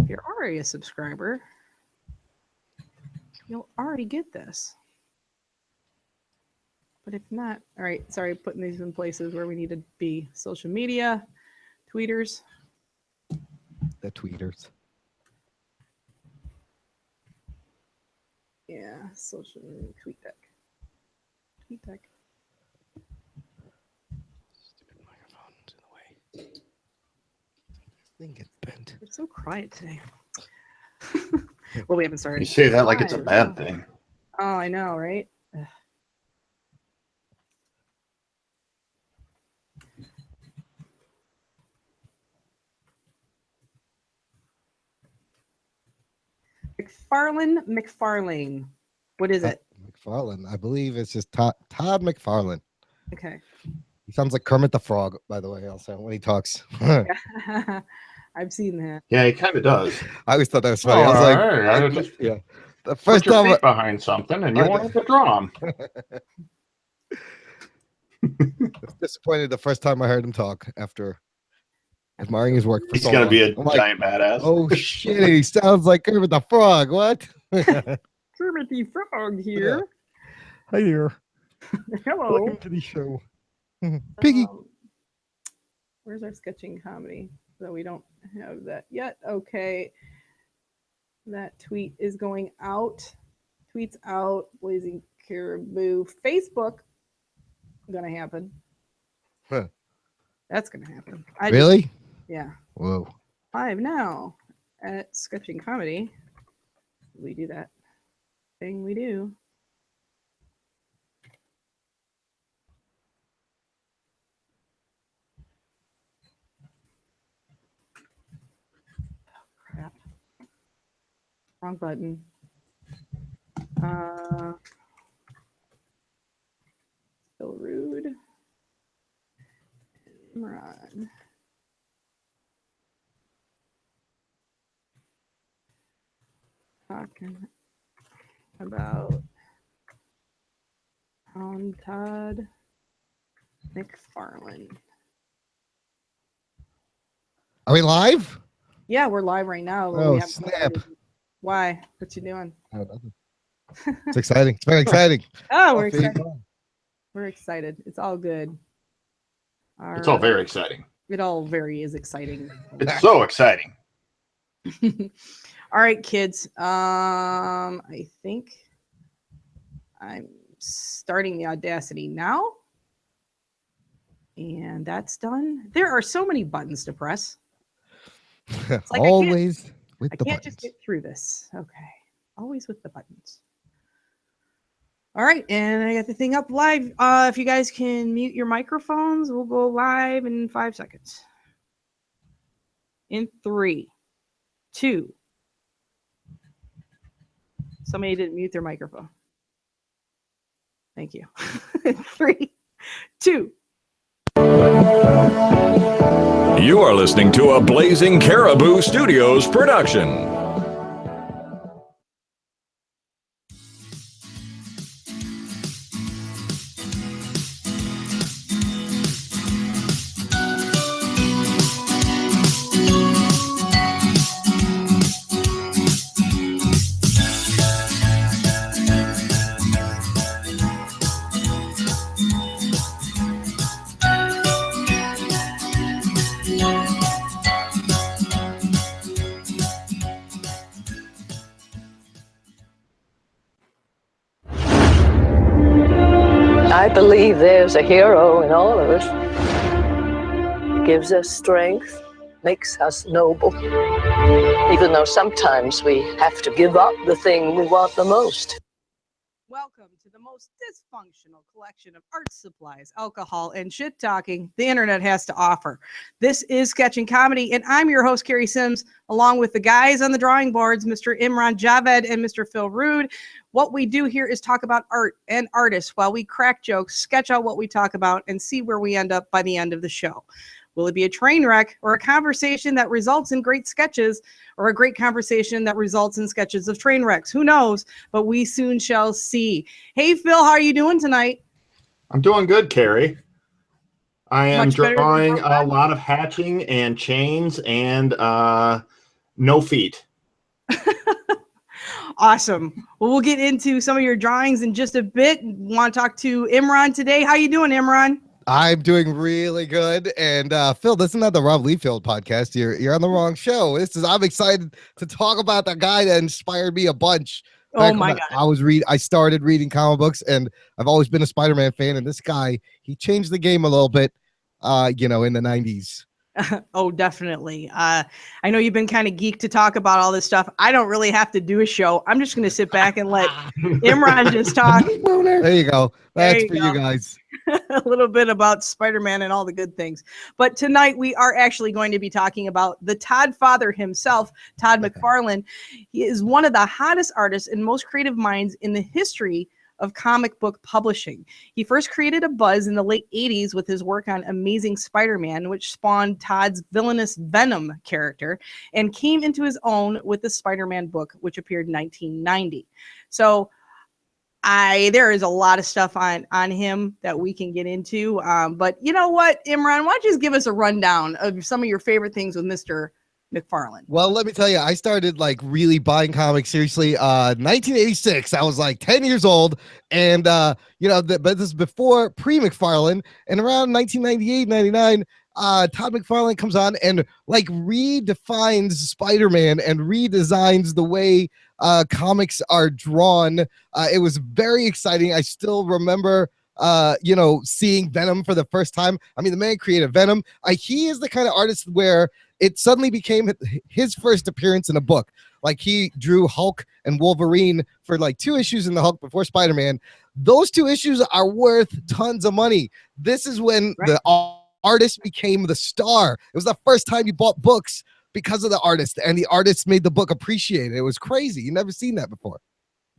If you're already a subscriber, you'll already get this. But if not, all right, sorry, putting these in places where we need to be. Social media, tweeters. The tweeters. Yeah, social tweet deck. Tweet deck. Stupid microphone's in the way. Thing gets bent. We're so quiet today. Well, we haven't started. You say that like it's a bad thing. Oh, I know, right? Ugh. McFarlane. What is it? McFarlane. I believe it's just Todd McFarlane. Okay. He sounds like Kermit the Frog, by the way, also when he talks. I've seen that. Yeah, he kind of does. I always thought that was funny. I was like, just yeah. The put first your time feet behind something and you want to draw him. I was disappointed the first time I heard him talk after admiring his work. For He's so gonna long. be a I'm like, giant badass. oh shit, he sounds like Kermit the Frog. What? Kermit the Frog here. Hi there. Hello. Welcome to the show. Piggy. Where's our sketching comedy? So we don't have that yet. Okay. That tweet is going out. Tweets out. Blazing Caribou. Facebook. Gonna happen. Huh. That's gonna happen. Really? Yeah. Whoa. Live now at Sketching Comedy. We do that thing we do. Oh, crap. Wrong button. So rude. Imran. Talking about Todd McFarlane. Are we live? Yeah, we're live right now. but Oh, we haven't snap. started. Why? What you doing? It's exciting. It's very exciting. Oh, we're Coffee. excited. We're excited. It's all good. It's all very exciting. It all very is exciting. It's so exciting. All right, kids. I think I'm starting the Audacity now. And that's done. There are so many buttons to press. Like Always with I the can't buttons. just get through this. Okay. Always with the buttons. All right. And I got the thing up live. If you guys can mute your microphones, we'll go live in 5 seconds. In 3, 2. Somebody didn't mute their microphone. Thank you. 3, 2. You are listening to a Blazing Caribou Studios production. I believe there's a hero in all of us. Gives us strength, makes us noble. Even though sometimes we have to give up the thing we want the most. Welcome to the most dysfunctional collection of art supplies, alcohol, and shit talking the internet has to offer. This is Sketching Comedy, and I'm your host, Carrie Sims, along with the guys on the drawing boards, Mr. Imran Javed and Mr. Phil Rude. What we do here is talk about art and artists while we crack jokes, sketch out what we talk about, and see where we end up by the end of the show. Will it be a train wreck or a conversation that results in great sketches, or a great conversation that results in sketches of train wrecks? Who knows? But we soon shall see. Hey, Phil, how are you doing tonight? I'm doing good, Carrie. I am Much better than drawing a Brooklyn? lot of hatching and chains and no feet. Awesome. Well, we'll get into some of your drawings in just a bit. Want to talk to Imran today? How you doing, Imran? I'm doing really good. And Phil, this is not the Rob Liefeld podcast. You're on the wrong show. I'm excited to talk about the guy that inspired me a bunch. Oh my God. I started reading comic books, and I've always been a Spider-Man fan. And this guy, he changed the game a little bit, in the 90s. Oh, definitely. I know you've been kind of geeked to talk about all this stuff. I don't really have to do a show. I'm just going to sit back and let Imran just talk. There you go. That's for go. you guys. A little bit about Spider-Man and all the good things. But tonight we are actually going to be talking about the Todd father himself, Todd McFarlane. He is one of the hottest artists and most creative minds in the history of comic book publishing. He first created a buzz in the late 80s with his work on Amazing Spider-Man, which spawned Todd's villainous Venom character, and came into his own with the Spider-Man book, which appeared in 1990. So there is a lot of stuff on him that we can get into. But you know what, Imran, why don't you just give us a rundown of some of your favorite things with Mr. McFarlane? Well, let me tell you, I started like really buying comics seriously 1986. I was like 10 years old, and but this is before pre-McFarlane, and around 1998, 99, Todd McFarlane comes on and like redefines Spider-Man and redesigns the way comics are drawn. It was very exciting. I still remember seeing Venom for the first time. I mean, the man created Venom. He is the kind of artist where it suddenly became his first appearance in a book. Like, he drew Hulk and Wolverine for like 2 issues in the Hulk before Spider-Man. Those 2 issues are worth tons of money. This is when the artist became the star. It was the first time you bought books because of the artist, and the artist made the book appreciated. It was crazy. You never seen that before.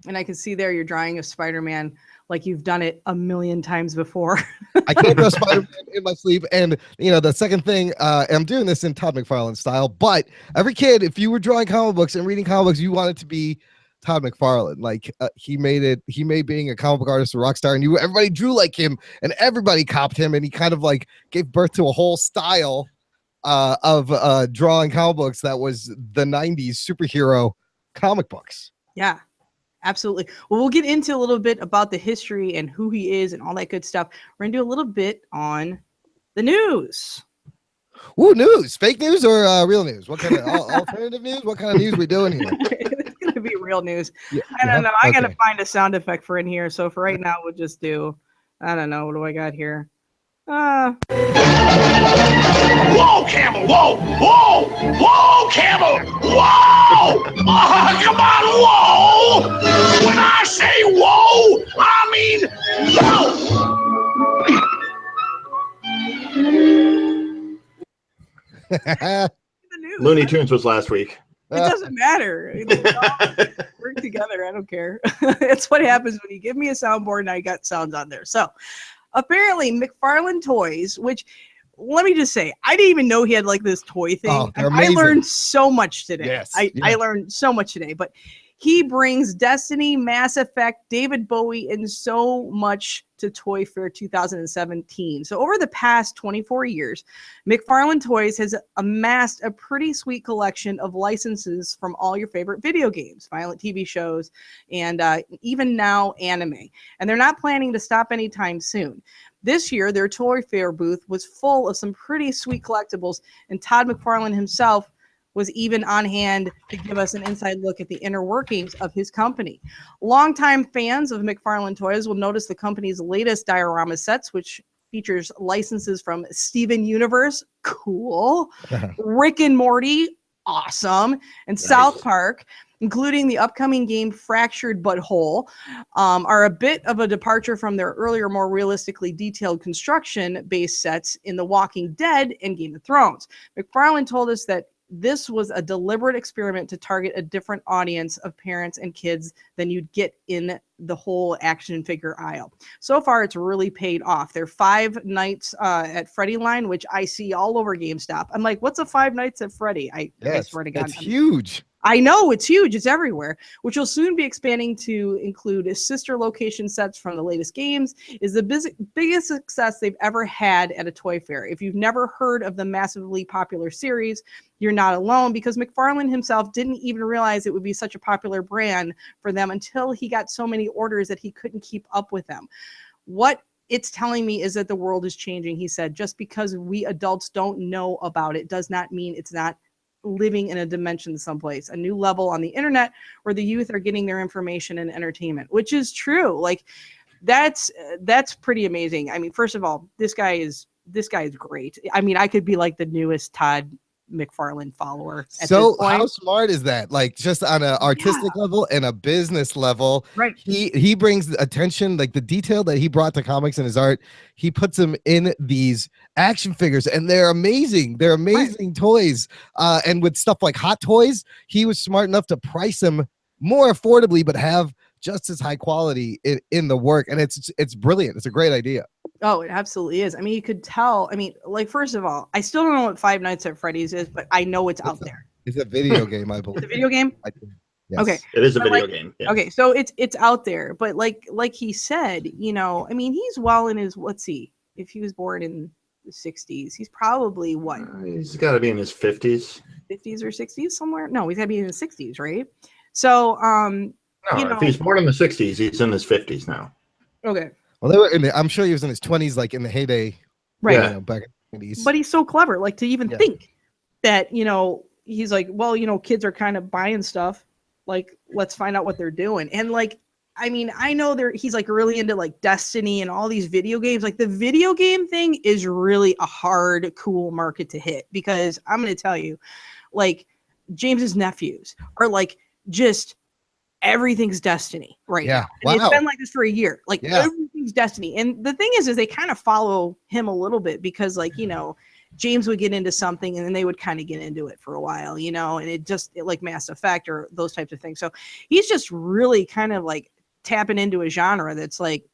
And I can see there you're drawing a Spider-Man like you've done it a million times before. I can't draw Spider-Man in my sleep. And, the second thing, I'm doing this in Todd McFarlane style, but every kid, if you were drawing comic books and reading comic books, you wanted to be Todd McFarlane. Like, he made being a comic book artist a rock star, and everybody drew like him, and everybody copied him, and he kind of like gave birth to a whole style of drawing comic books that was the 90s superhero comic books. Yeah. Absolutely. Well, we'll get into a little bit about the history and who he is and all that good stuff. We're going to do a little bit on the news. Ooh, news. Fake news or real news? What kind of alternative news? What kind of news we doing here? It's going to be real news. Yeah, I don't know. I got to find a sound effect for in here. So for right now, we'll just do, I don't know. What do I got here? Whoa, Camel! Whoa! Whoa! Whoa, Camel! Whoa! Come on, whoa! When I say whoa, I mean whoa! Looney Tunes was last week. It doesn't matter. Work together. I don't care. It's what happens when you give me a soundboard and I got sounds on there. So apparently McFarlane Toys, which, let me just say, I didn't even know he had like this toy thing. Oh, I learned so much today. Yes, I learned so much today, but he brings Destiny, Mass Effect, David Bowie, and so much to Toy Fair 2017. So over the past 24 years, McFarlane Toys has amassed a pretty sweet collection of licenses from all your favorite video games, violent TV shows, and even now anime. And they're not planning to stop anytime soon. This year, their Toy Fair booth was full of some pretty sweet collectibles, and Todd McFarlane himself was even on hand to give us an inside look at the inner workings of his company. Longtime fans of McFarlane Toys will notice the company's latest diorama sets, which features licenses from Steven Universe, cool, Rick and Morty, awesome, and nice. South Park, including the upcoming game Fractured But Whole, are a bit of a departure from their earlier, more realistically detailed construction-based sets in The Walking Dead and Game of Thrones. McFarlane told us that this was a deliberate experiment to target a different audience of parents and kids than you'd get in the whole action figure aisle. So far, it's really paid off. Their 5 Nights at Freddy line, which I see all over GameStop. I'm like, what's a 5 Nights at Freddy? I swear to God. It's huge. I know it's huge. It's everywhere, which will soon be expanding to include sister location sets from the latest games. Is the biggest success they've ever had at a toy fair. If you've never heard of the massively popular series, you're not alone, because McFarlane himself didn't even realize it would be such a popular brand for them until he got so many orders that he couldn't keep up with them. What it's telling me is that the world is changing. He said, just because we adults don't know about it does not mean it's not living in a dimension someplace, a new level on the internet where the youth are getting their information and entertainment, which is true. Like that's pretty amazing. I mean, first of all, this guy is great. I mean, I could be like the newest Todd McFarlane follower. So how smart is that? Like just on an artistic level and a business level, right? He brings the attention, like the detail that he brought to comics and his art. He puts them in these action figures, and they're amazing. They're amazing toys. And with stuff like Hot Toys, he was smart enough to price them more affordably, but have just as high quality in the work. And it's brilliant. It's a great idea. Oh, it absolutely is. I mean, you could tell. I mean, like, first of all, I still don't know what Five Nights at Freddy's is, but I know it's out there. It's a video game, I believe. It's a video game? Yes. Okay. It is a video game. Yeah. Okay, so it's out there, but like he said, you know, I mean, he's well in his, let's see, if he was born in the 60s, he's probably what? He's got to be in his 50s. 50s or 60s somewhere? No, he's got to be in his 60s, right? So, no, you know, if he's born in the 60s, he's in his 50s now. Okay. Well, they were in I'm sure he was in his 20s, like in the heyday, right? You know, back in the 80s. But he's so clever, like to even think that, you know, he's like, well, you know, kids are kind of buying stuff, like let's find out what they're doing. And like, I mean, I know he's like really into like Destiny and all these video games. Like the video game thing is really a hard, cool market to hit, because I'm going to tell you, like James's nephews are like just everything's Destiny right now. And it's been like this for a year. Like everything's Destiny. And the thing is they kind of follow him a little bit, because like, you know, James would get into something and then they would kind of get into it for a while, you know, and it like Mass Effect or those types of things. So he's just really kind of like tapping into a genre that's like,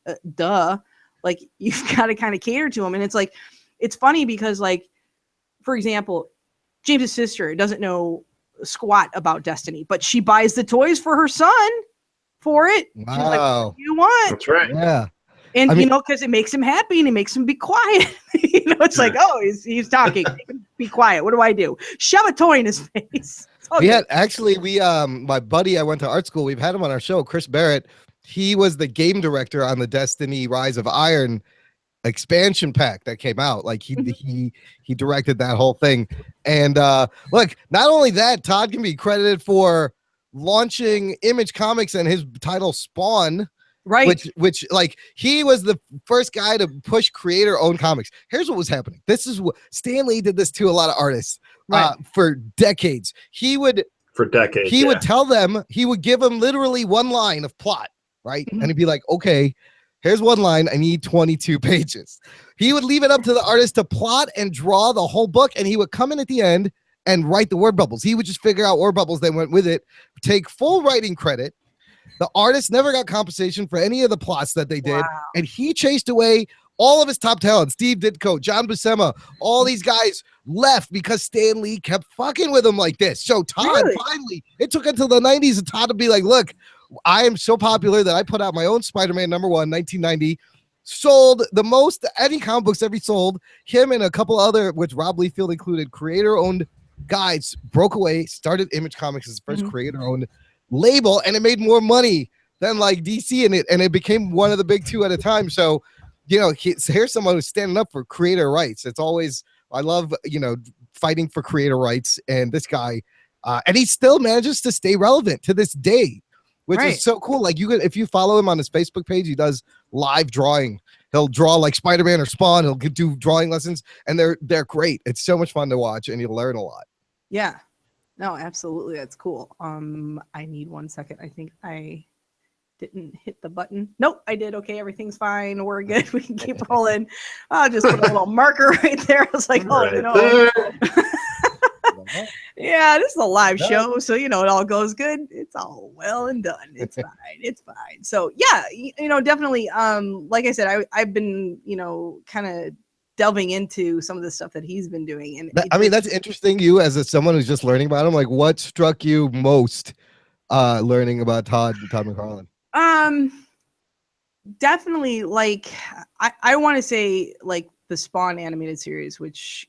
like you've got to kind of cater to him. And it's like, it's funny because like, for example, James's sister doesn't know squat about Destiny, but she buys the toys for her son for it. Wow. She's like, what do you want? That's right. Yeah. And you know, because it makes him happy and it makes him be quiet. You know, it's like, oh, he's talking. Be quiet. What do I do? Shove a toy in his face. We had my buddy I went to art school, we've had him on our show, Chris Barrett. He was the game director on the Destiny Rise of Iron expansion pack that came out. Like he directed that whole thing. And look, not only that, Todd can be credited for launching Image Comics and his title Spawn, right? Which like he was the first guy to push creator-owned comics. Here's what was happening. This is what Stan Lee did this to a lot of artists for decades. He would tell them, he would give them literally one line of plot, right? And he'd be like, okay, here's one line. I need 22 pages. He would leave it up to the artist to plot and draw the whole book, and he would come in at the end and write the word bubbles. He would just figure out word bubbles that went with it, take full writing credit. The artist never got compensation for any of the plots that they did, and he chased away all of his top talent. Steve Ditko, John Buscema, all these guys left because Stan Lee kept fucking with him like this. So Todd finally, it took until the 90s of Todd to be like, look, I am so popular that I put out my own Spider-Man #1, 1990, sold the most any comic books ever sold. Him and a couple other, which Rob Liefeld included, creator-owned guys, broke away, started Image Comics as his first creator-owned label, and it made more money than like DC in it, and it became one of the big two at a time. So, you know, here's someone who's standing up for creator rights. It's always, I love, you know, fighting for creator rights, and this guy, and he still manages to stay relevant to this day, which is so cool. Like you could, if you follow him on his Facebook page, he does live drawing. He'll draw like Spider-Man or Spawn. He'll do drawing lessons, and they're great. It's so much fun to watch, and you'll learn a lot. Yeah, no, absolutely. That's cool. I need 1 second. I think I didn't hit the button. Nope, I did. Okay, everything's fine. We're good. We can keep rolling. I'll just put a little marker right there. I was like, oh no. Yeah, this is a live show, so you know it all goes good. It's all well and done. It's fine. It's fine. So yeah, you know, definitely. Like I said, I've been, you know, kind of delving into some of the stuff that he's been doing. And I mean, that's interesting. You as someone who's just learning about him, like what struck you most learning about Todd McFarlane? Definitely, like I want to say like the Spawn animated series, which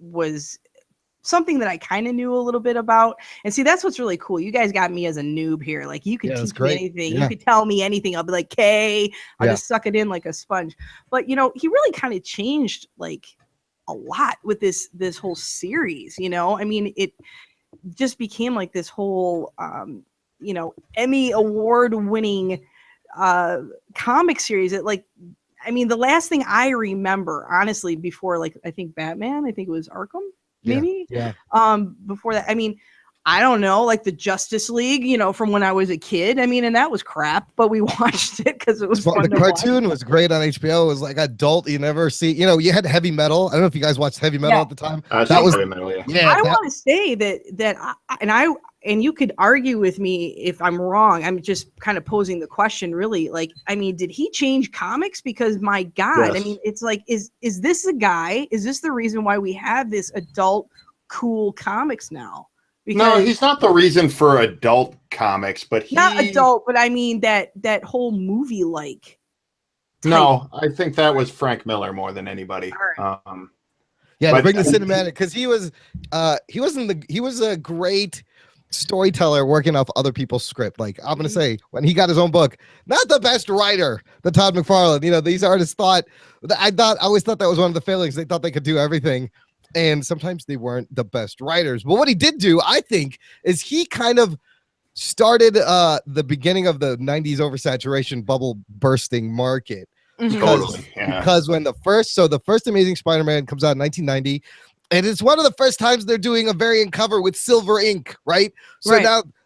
was something that I kind of knew a little bit about. And see, that's what's really cool. You guys got me as a noob here. Like you could teach me anything. You could tell me anything. I'll be like, okay, I'll just suck it in like a sponge. But he really kind of changed like a lot with this whole series. I mean, it just became like this whole Emmy award winning comic series. It the last thing I remember, honestly, before I think Batman, I think it was Arkham. Maybe. Yeah. Before that, I mean, I don't know, like the Justice League, from when I was a kid. I mean, and that was crap, but we watched it because it was fun. The cartoon was great on HBO. It was like adult. You never see, you had Heavy Metal. I don't know if you guys watched Heavy Metal at the time. That was Heavy Metal, yeah. I want to say and you could argue with me if I'm wrong. I'm just kind of posing the question, really. Did he change comics? Because my God, yes. I mean, it's like, is this a guy? Is this the reason why we have this adult cool comics now? Because no, he's not the reason for adult comics, but not adult, but I mean that whole movie No, I think that was Frank Miller more than anybody. Right. To bring the cinematic, because he was a great storyteller working off other people's script. Like I'm gonna say, when he got his own book, not the best writer, the Todd McFarlane. These artists I always thought that was one of the failings. They thought they could do everything, and sometimes they weren't the best writers. But what he did do, I think, is he kind of started the beginning of the 90s oversaturation bubble bursting market. Because when the first Amazing Spider-Man comes out in 1990, and it's one of the first times they're doing a variant cover with silver ink, right? So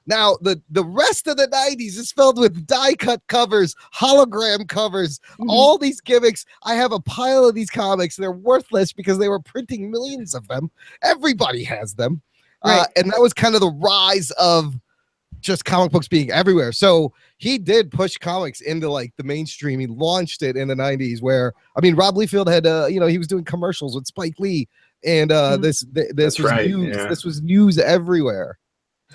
now the rest of the 90s is filled with die-cut covers, hologram covers, all these gimmicks. I have a pile of these comics. They're worthless because they were printing millions of them. Everybody has them. Right. And that was kind of the rise of just comic books being everywhere. So he did push comics into the mainstream. He launched it in the 90s where, Rob Liefeld had, he was doing commercials with Spike Lee. And this was news. Yeah. This was news everywhere.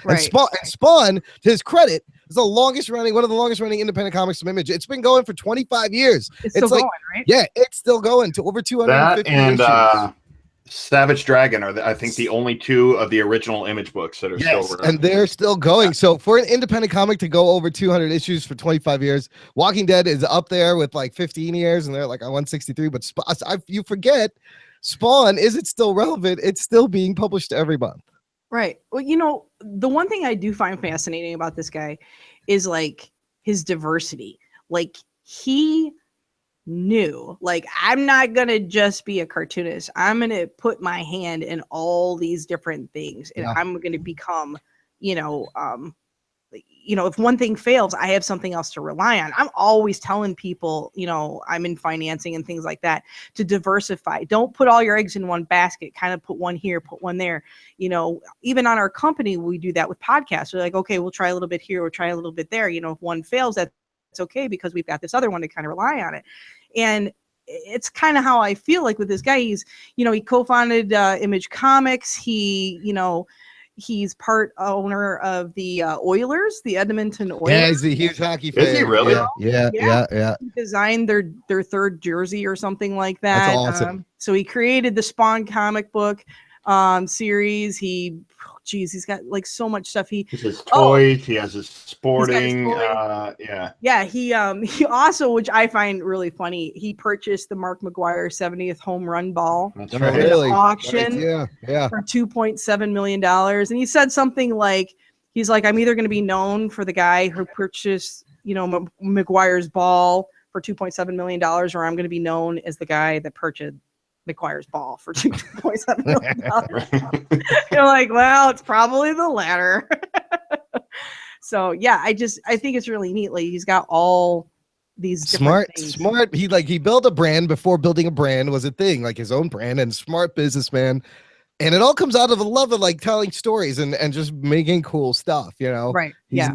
Right. And Spawn, to his credit, is one of the longest running independent comics from Image. It's been going for 25 years. It's still going, right? Yeah, it's still going to over 250 and issues. Savage Dragon are I think the only two of the original Image books that are still around. And they're still going. So for an independent comic to go over 200 issues for 25 years, Walking Dead is up there with 15 years, and they're on 163. But you forget, Spawn, is it still relevant? It's still being published every month. Right. Well, the one thing I do find fascinating about this guy is his diversity. He knew, I'm not going to just be a cartoonist. I'm going to put my hand in all these different things, and I'm going to become, if one thing fails, I have something else to rely on. I'm always telling people, I'm in financing and things like that, to diversify. Don't put all your eggs in one basket. Kind of put one here, put one there. Even on our company, we do that with podcasts. We're like, okay, we'll try a little bit here, we'll try a little bit there. If one fails, that's okay, because we've got this other one to kind of rely on it. And it's kind of how I feel with this guy. He's, he co-founded Image Comics. He's part owner of the Oilers, the Edmonton Oilers. Yeah, he's a huge hockey fan. Is he really? Yeah. He designed their third jersey or something like that. That's awesome. So he created the Spawn comic book series. He's got so much stuff. He has his toys. He has his sporting. He also, which I find really funny, he purchased the Mark McGwire 70th home run ball. That's at right. an auction for $2.7 million. And he said something he's like, I'm either going to be known for the guy who purchased, McGwire's ball for $2.7 million, or I'm going to be known as the guy that purchased McGwire's ball for $2.7 million. You're like, well, it's probably the latter. So yeah, I think it's really neat. He's got all these different things. Smart. He built a brand before building a brand was a thing, his own brand, and smart businessman. And it all comes out of a love of telling stories and just making cool stuff, Right. He's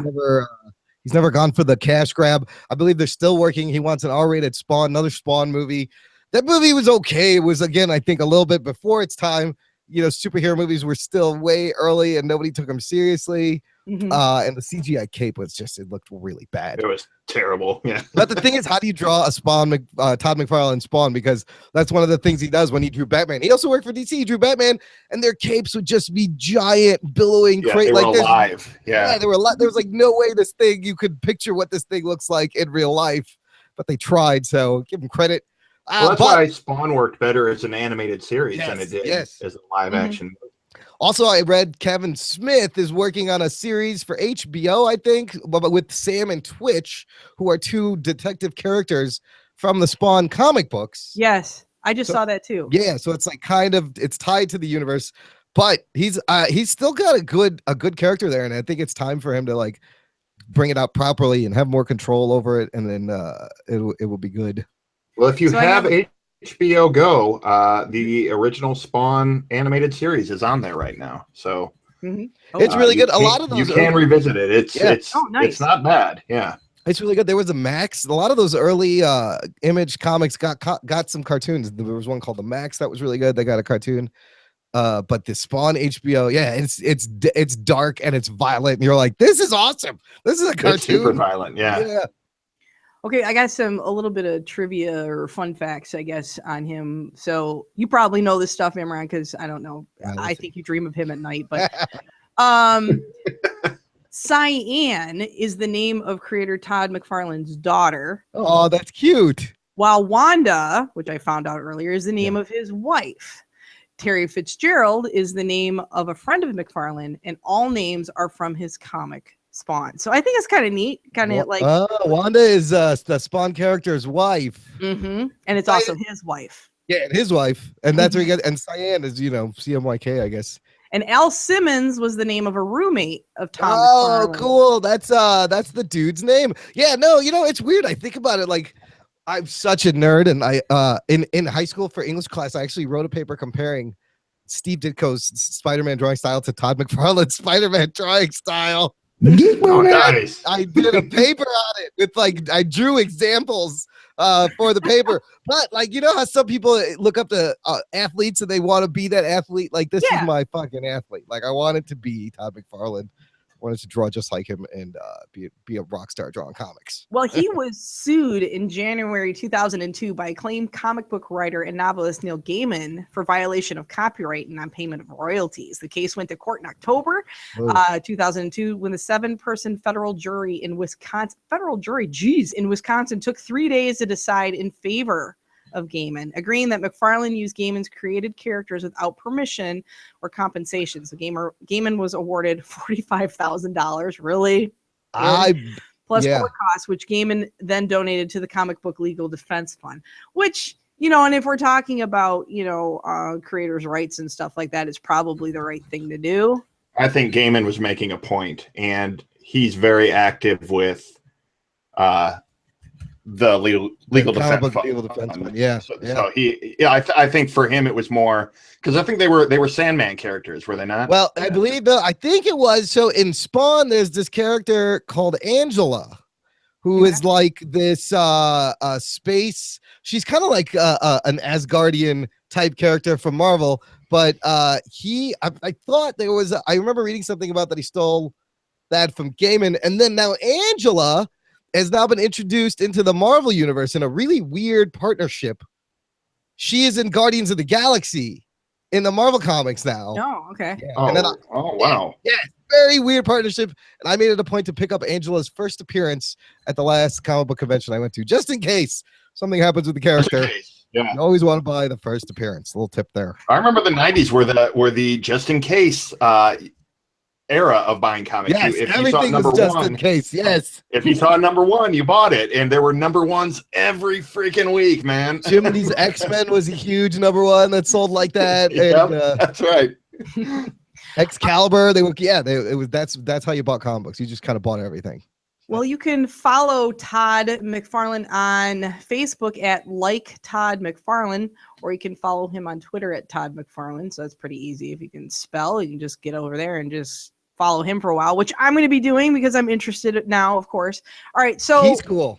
never gone for the cash grab. I believe they're still working. He wants an R-rated Spawn, another Spawn movie. That movie was okay. It was, again, I think a little bit before its time. You know, superhero movies were still way early and nobody took them seriously. Mhm. And the CGI cape was just, it looked really bad. It was terrible. Yeah. But the thing is, how do you draw a Todd McFarlane Spawn? Because that's one of the things he does when he drew Batman. He also worked for DC. He drew Batman, and their capes would just be giant, billowing, Yeah, crazy. they were Like alive. Yeah. they were alive. There was like no way this thing you could picture what this thing looks like in real life, but they tried. So give them credit. Well, that's But why Spawn worked better as an animated series than it did yes. as a live Mhm. action. also, I read Kevin Smith is working on a series for HBO, I think, but with Sam and Twitch, who are two detective characters from the Spawn comic books. Yes, I just So- saw that too. Yeah, so it's like kind of it's tied to the universe, but he's still got a good character there, and I think it's time for him to like bring it out properly and have more control over it, and then it will be good. Well, if you So I have have- HBO Go, the original Spawn animated series is on there right now. So Mhm. It's really you good. A lot of can- you those can revisit it. It's Yeah. it's Oh, nice. it's not bad. Yeah. It's really good. There was a Max. A lot of those early Image comics got some cartoons. There was one called the Max that was really good. They got a cartoon. But the Spawn HBO, yeah, it's dark and it's violent. And you're like, this is awesome. This is a It's super cartoon. violent. Yeah. Yeah. Okay, I got a little bit of trivia or fun facts, I guess, on him. So you probably know this stuff, Imran, because I don't know. let's I see. think you dream of him at night, but Cyan is the name of creator Todd McFarlane's daughter, Oh, that's cute. while Wanda, which I found out earlier, is the name of his wife. Terry Fitzgerald is the name of a friend of McFarlane, and all names are from his comic Spawn. So I think it's kind of neat, kind of like, Wanda is the Spawn character's wife. and it's Cyan- also his wife. Yeah, and his wife, and that's where you get. And Cyan is, CMYK, I guess. And Al Simmons was the name of a roommate of Tom Oh, McFarlane. cool. That's the dude's name. Yeah, no, it's weird. I think about it like I'm such a nerd, and I in high school for English class, I actually wrote a paper comparing Steve Ditko's Spider-Man drawing style to Todd McFarlane's Spider-Man drawing style. Oh, nice. I did a paper on it with I drew examples for the paper. But how some people look up to athletes and they want to be that athlete. Like this Yeah. is my fucking athlete. Like I wanted to be Todd McFarlane. Wanted to draw just like him and be a rock star drawing comics. Well, he was sued in January 2002 by acclaimed comic book writer and novelist Neil Gaiman for violation of copyright and non-payment of royalties. The case went to court in October Whoa. 2002 when the 7-person federal jury in Wisconsin took 3 days to decide in favor of Gaiman, agreeing that McFarlane used Gaiman's created characters without permission or compensation. So Gaiman was awarded $45,000. Really? Plus Yeah. court costs, which Gaiman then donated to the Comic Book Legal Defense Fund, which, and if we're talking about, creators' rights and stuff like that, it's probably the right thing to do. I think Gaiman was making a point, and he's very active with the legal Comic defense book fund. legal defense fund, yeah, So, yeah. so I think for him it was more because I think they were Sandman characters, were they not? Well, I believe I think it was. So in Spawn, there's this character called Angela, who is like this space. She's kind of like an Asgardian type character from Marvel, but I thought there was. I remember reading something about that he stole that from Gaiman, and then now Angela has now been introduced into the Marvel universe in a really weird partnership. She is in Guardians of the Galaxy in the Marvel comics now. Oh, okay. Yeah. oh, And then wow. yeah, very weird partnership. And I made it a point to pick up Angela's first appearance at the last comic book convention I went to, just in case something happens with the character. Yeah. You always want to buy the first appearance. A little tip there. I remember the 90s were the just in case era of buying comics. Yes, If you saw everything number was just one, in case. Yes. if you saw number one, you bought it, and there were number ones every freaking week, man. Jiminy's X-Men was a huge number one that sold like that. Yep, And that's right. Excalibur, that's how you bought comic books. You just kind of bought everything. Well, you can follow Todd McFarlane on Facebook at Todd McFarlane, or you can follow him on Twitter at Todd McFarlane. So that's pretty easy. If you can spell, you can just get over there and just follow him for a while, which I'm going to be doing because I'm interested now, of course. All right. So He's cool.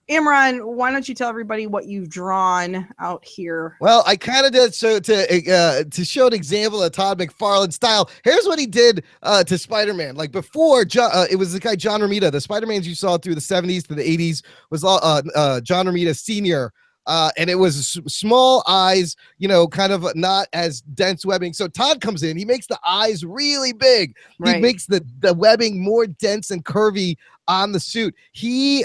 Imran, why don't you tell everybody what you've drawn out here? Well, I kind of did so to show an example of Todd McFarlane style. Here's what he did to Spider-Man. Like before, it was the guy John Romita. The Spider-Mans you saw through the 70s to the 80s was John Romita Sr. And it was small eyes, kind of not as dense webbing. So Todd comes in, he makes the eyes really big. Right. He makes the webbing more dense and curvy on the suit. He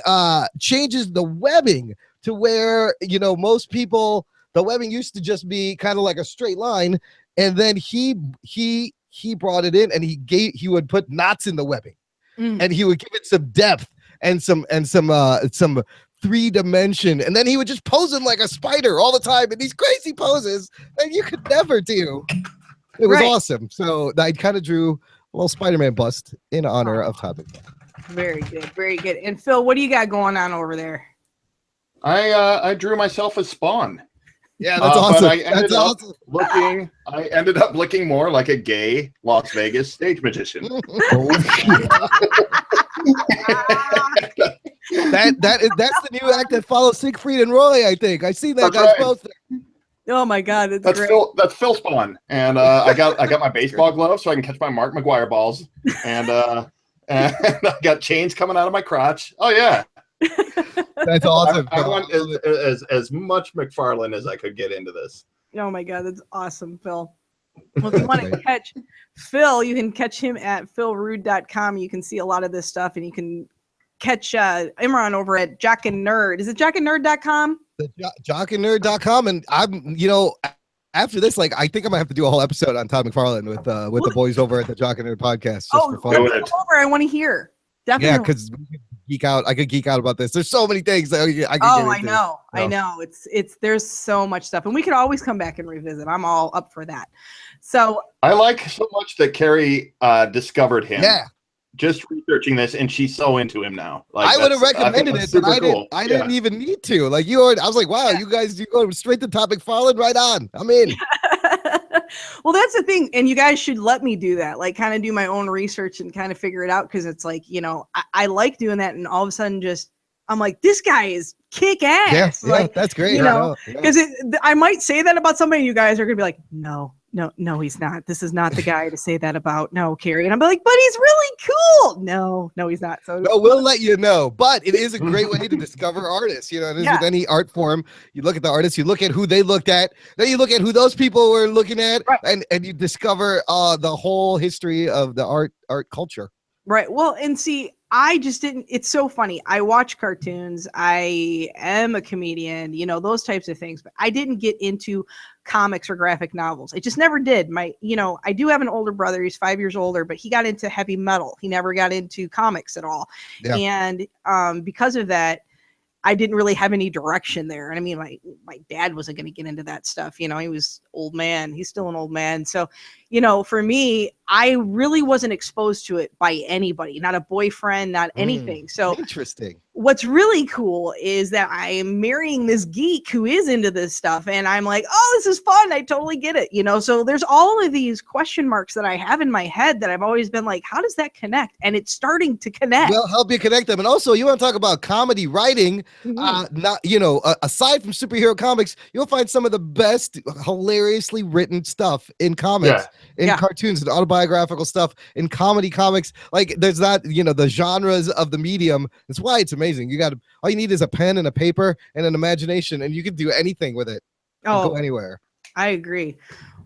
changes the webbing to where, most people, the webbing used to just be kind of like a straight line. And then he brought it in and he would put knots in the webbing and he would give it some depth and some 3-dimension, and then he would just pose him like a spider all the time in these crazy poses that you could never do. It was awesome. So I kind of drew a little Spider-Man bust in honor of Todd McFarlane. Very good, very good. And Phil, what do you got going on over there? I drew myself as Spawn. Yeah, that's awesome. But I ended up looking more like a gay Las Vegas stage magician. That's the new act that follows Siegfried and Roy, I think. I see that guy's poster. Oh my God, that's great. That's Phil Spawn, and I got my baseball gloves so I can catch my Mark McGuire balls, and I got chains coming out of my crotch. Oh yeah, that's awesome. I want as much McFarlane as I could get into this. Oh my God, that's awesome, Phil. Well, if you want to catch Phil, you can catch him at philrude.com. You can see a lot of this stuff, and you can catch Imran over at Jock and Nerd. Is it jockandnerd.com? Jockandnerd.com. And I'm, after this, I think I'm gonna have to do a whole episode on Todd McFarlane with the boys over at the Jock and Nerd podcast. Just for fun. Come over. I want to hear. Definitely. Yeah, because I could geek out about this. There's so many things that I could get into. I know. It's there's so much stuff, and we could always come back and revisit. I'm all up for that. So I like so much that Carrie discovered him. Yeah. Just researching this, and she's so into him now. I would have recommended it, but I didn't even need to. I was like, wow, you guys, you go straight to Todd McFarlane, right on. I'm in. Well, that's the thing, and you guys should let me do that. Kind of do my own research and kind of figure it out, because it's I like doing that, and all of a sudden, I'm like, this guy is kick ass. Yeah, that's great. Because I might say that about somebody, and you guys are gonna be like, no, he's not. This is not the guy to say that about. No, Carrie. And I'm like, but he's really cool. No, he's not. So no, we'll let you know. But it is a great way to discover artists. It is with any art form. You look at the artists, you look at who they looked at, then you look at who those people were looking at, and you discover the whole history of the art culture. Right. Well, and see, I just didn't. It's so funny. I watch cartoons. I am a comedian, those types of things. But I didn't get into comics or graphic novels. It just never did. I do have an older brother. He's 5 years older, but he got into heavy metal. He never got into comics at all. Yeah. And because of that, I didn't really have any direction there. And I mean, my dad wasn't going to get into that stuff. He was old man. He's still an old man. So, for me, I really wasn't exposed to it by anybody, not a boyfriend, not anything. So interesting. What's really cool is that I am marrying this geek who is into this stuff. And I'm like, oh, this is fun. I totally get it. So there's all of these question marks that I have in my head that I've always been like, how does that connect? And it's starting to connect. We'll help you connect them. And also, you want to talk about comedy writing, aside from superhero comics, you'll find some of the best hilariously written stuff in comics, cartoons, and autobiographical stuff in comedy comics. There's not, the genres of the medium. That's why it's amazing. All you need is a pen and a paper and an imagination, and you can do anything with it. Go anywhere. I agree.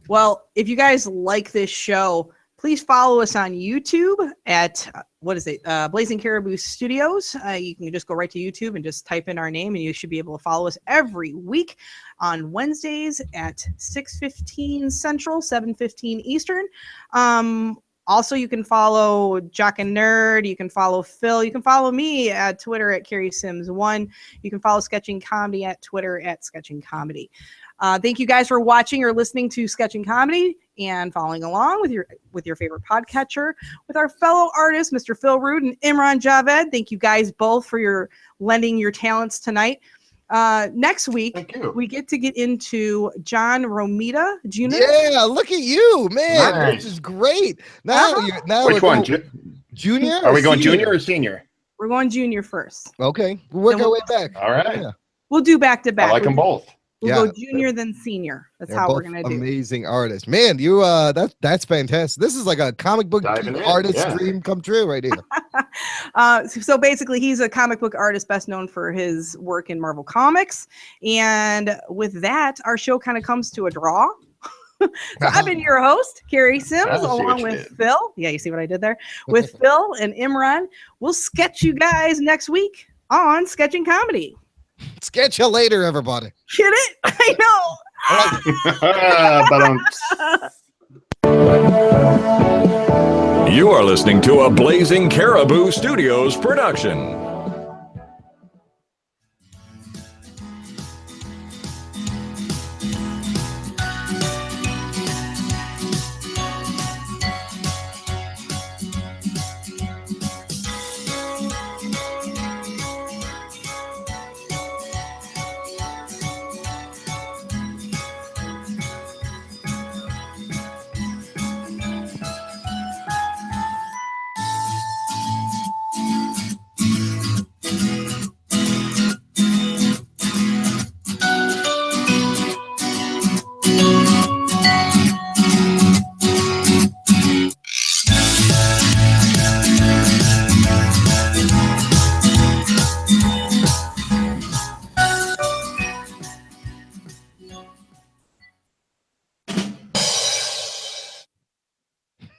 Well, if you guys like this show, please follow us on YouTube at Blazing Caribou Studios. You can just go right to YouTube and just type in our name, and you should be able to follow us every week on Wednesdays at 6:15 Central, 7:15 Eastern. Also, you can follow Jock and Nerd. You can follow Phil. You can follow me at Twitter at CarrieSims1. You can follow Sketching Comedy at Twitter at Sketching Comedy. Thank you guys for watching or listening to Sketching Comedy and following along with your favorite podcatcher with our fellow artists, Mr. Phil Rude and Imran Javed. Thank you guys both for lending your talents tonight. Next week, we get into John Romita Jr. Yeah, look at you, man. Nice. This is great. Now, which one? Junior? Are we going senior? junior or senior? We're going junior first. Okay, we'll work Then our we'll way back. All right. Yeah. We'll do back to I back. like them both. We'll Yeah. go junior then senior. That's They're how we're both gonna do. amazing artists. Man, you that's fantastic. This is like a comic book Diving in, artist yeah. dream come true right here. So basically, he's a comic book artist best known for his work in Marvel Comics. And with that, our show kind of comes to a draw. So I've been your host, Carrie Sims, I see what along you with did. Phil. Yeah, you see what I did there? With Phil and Imran. We'll sketch you guys next week on Sketching Comedy. Sketch you later, everybody. Get it? I know. But You are listening to a Blazing Caribou Studios production.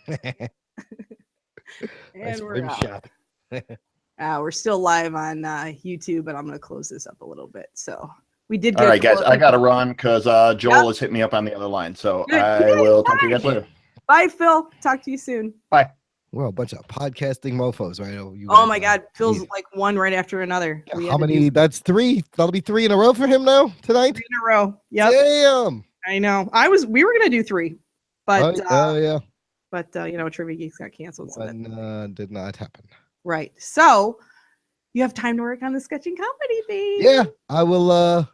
Nice And we're rim out. shot. We're still live on YouTube, but I'm going to close this up a little bit. So we did. all get right, guys, four I got to people. run because Joel Yep. has hit me up on the other line. So Good. I will talk to you guys later. Bye, Phil. Talk to you soon. We're a bunch of podcasting mofos, right? You Oh guys my are. God, Phil's Yeah. like one right after another. We How had to do many? That's three. That'll be three in a row for him now tonight. 3 in a row. Yep, Damn. I know. We were gonna do 3, but Yeah. Trivia Geeks got canceled. So that, One did not happen. right. So you have time to work on the sketching comedy thing. Yeah, I will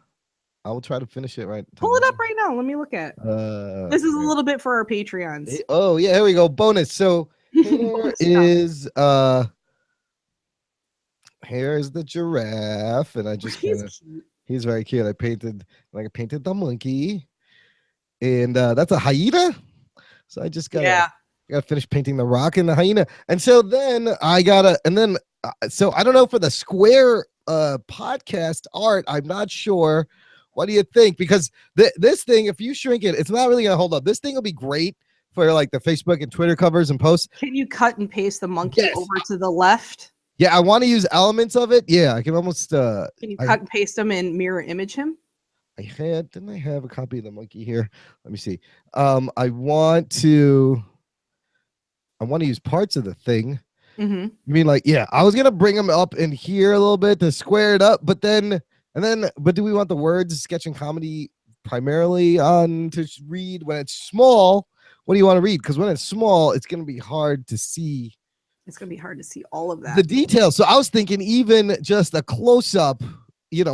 try to finish it right. Pull it up right now. Let me look at. This is a yeah. little bit for our Patreons. Oh yeah, here we go. Bonus. So here Bonus is here's the giraffe, and I just He's kinda, cute. he's very cute. I painted the monkey, and that's a hyena. So I just gotta finish painting the rock and the hyena, and so then so I don't know for the square podcast art. I'm not sure. What do you think? Because this thing, if you shrink it, it's not really gonna hold up. This thing will be great for like the Facebook and Twitter covers and posts. Can you cut and paste the monkey Yes. over to the left? Yeah, I want to use elements of it. Yeah, I can almost. Can you cut and paste them and mirror image him? Didn't I have a copy of the monkey here? Let me see. I want to use parts of the thing. Mm-hmm. You mean like, yeah, I was gonna bring them up in here a little bit to square it up, but do we want the words sketching comedy primarily on to read when it's small? What do you want to read? Because when it's small, it's gonna be hard to see It's gonna be hard to see all of that. the details. So I was thinking even just a close up,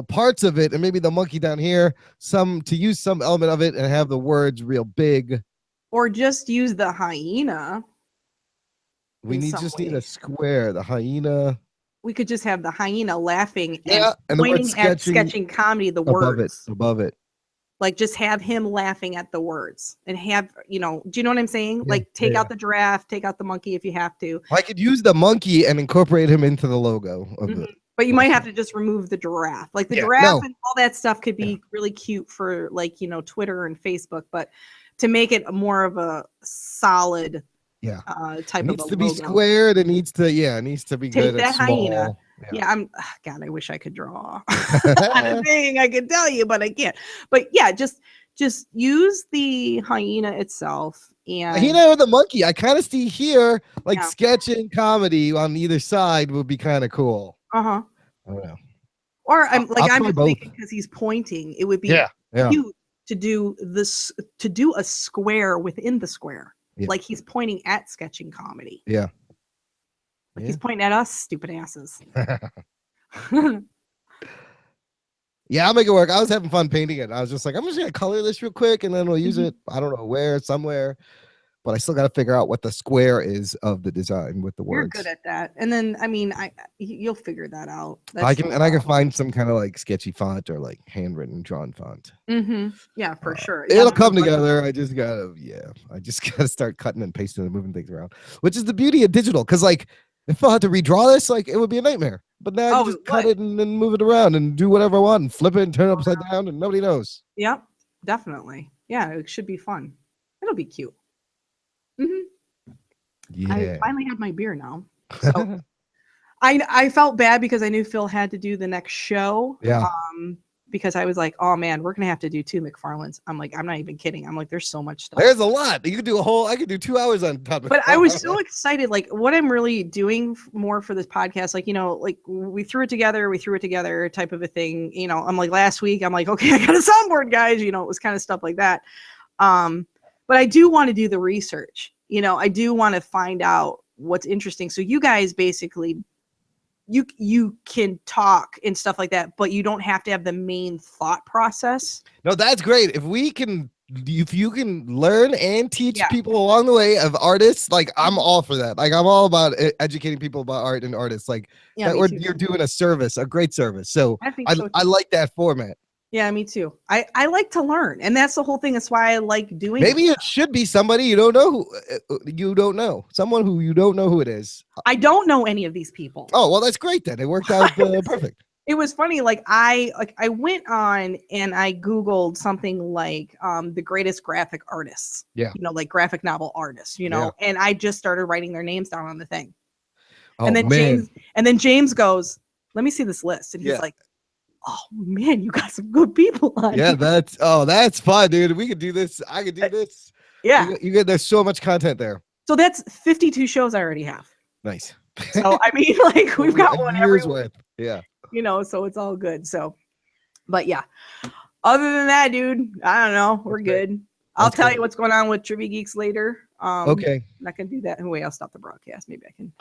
parts of it, and maybe the monkey down here, to use some element of it and have the words real big. Or just use the hyena. We In need some need way. a square, the hyena. We could just have the hyena laughing Yeah, and and the word pointing at sketching sketching comedy, the above words. Above it. Like just have him laughing at the words and have, do you know what I'm saying? Yeah, Like take yeah, out the giraffe, take out the monkey if you have to. I could use the monkey and incorporate him into the logo of Mhm. it. But you might have to just remove the giraffe. Like the Yeah, giraffe no. and all that stuff could be really cute for Twitter and Facebook, but to make it more of a solid Yeah. type It needs of a to be logo. squared. It needs to be Take good that at small. hyena. Yeah, God, I wish I could draw. Not a thing I could tell you, but I can't. But yeah, just use the hyena itself and Hyena or the monkey. I kind of see here like Yeah. sketching comedy on either side would be kind of cool. uh-huh. I don't know. Or I'm I'll try just both. thinking because he's pointing, it would be Yeah. cute to do a square within the square. Yeah. Like he's pointing at sketching comedy. Yeah. Like he's pointing at us, stupid asses. Yeah, I'll make it work. I was having fun painting it. I was just like, I'm just gonna color this real quick and then we'll use it. I don't know where, somewhere. but I still got to figure out what the square is of the design with the You're words. good at that. And then, I mean, you'll figure that out. I can find some kind of like sketchy font or like handwritten drawn font. Mm-hmm. Yeah, for sure. It'll Yeah, come but- together. I just gotta start cutting and pasting and moving things around, which is the beauty of digital. Because like if I had to redraw this, like it would be a nightmare. But now I Oh, can just it cut would. it and then move it around and do whatever I want and flip it and turn it upside down and nobody knows. Yep, definitely. Yeah, it should be fun. It'll be cute. Hmm. Yeah. I finally had my beer now. So I felt bad because I knew Phil had to do the next show. Yeah. Because I was like, oh man, we're gonna have to do 2 McFarlanes. I'm like, I'm not even kidding. I'm like, there's so much stuff. There's a lot. You could do I could do 2 hours on top of But I was so excited. Like what I'm really doing more for this podcast, like, like we threw it together type of a thing. I'm like last week, I'm like, okay, I got a soundboard, guys. It was kind of stuff like that. But I do want to do the research. I do want to find out what's interesting. So you guys basically you can talk and stuff like that, but you don't have to have the main thought process. No, that's great. If you can learn and teach Yeah. people along the way of artists, like I'm all for that. Like I'm all about educating people about art and artists. Like Yeah, that me too. you're doing a service, a great service. So I think I, so too. I like that format. Yeah, me too. I like to learn, and that's the whole thing. That's why I like doing Maybe it. it should be somebody you don't know someone who you don't know who it is. I don't know any of these people. Oh, well, that's great then. It worked out perfect. It was funny. Like I went on and I Googled something like the greatest graphic artists. Yeah. Like graphic novel artists, Yeah. and I just started writing their names down on the thing. Oh, and then man. James goes, let me see this list. And he's Yeah. like, oh man, you got some good people on Yeah, here." that's fun, dude. We could do this. I could do this. Yeah. You get there's so much content there. So that's 52 shows I already have. Nice. So I mean, like we've got A one every year's worth. Yeah. so it's all good. So, but yeah, other than that, dude, I don't know. We're Okay. good. I'll That's tell great. you what's going on with Trivia Geeks later. Okay. I'm not gonna do that. Wait, I'll stop the broadcast. Maybe I can.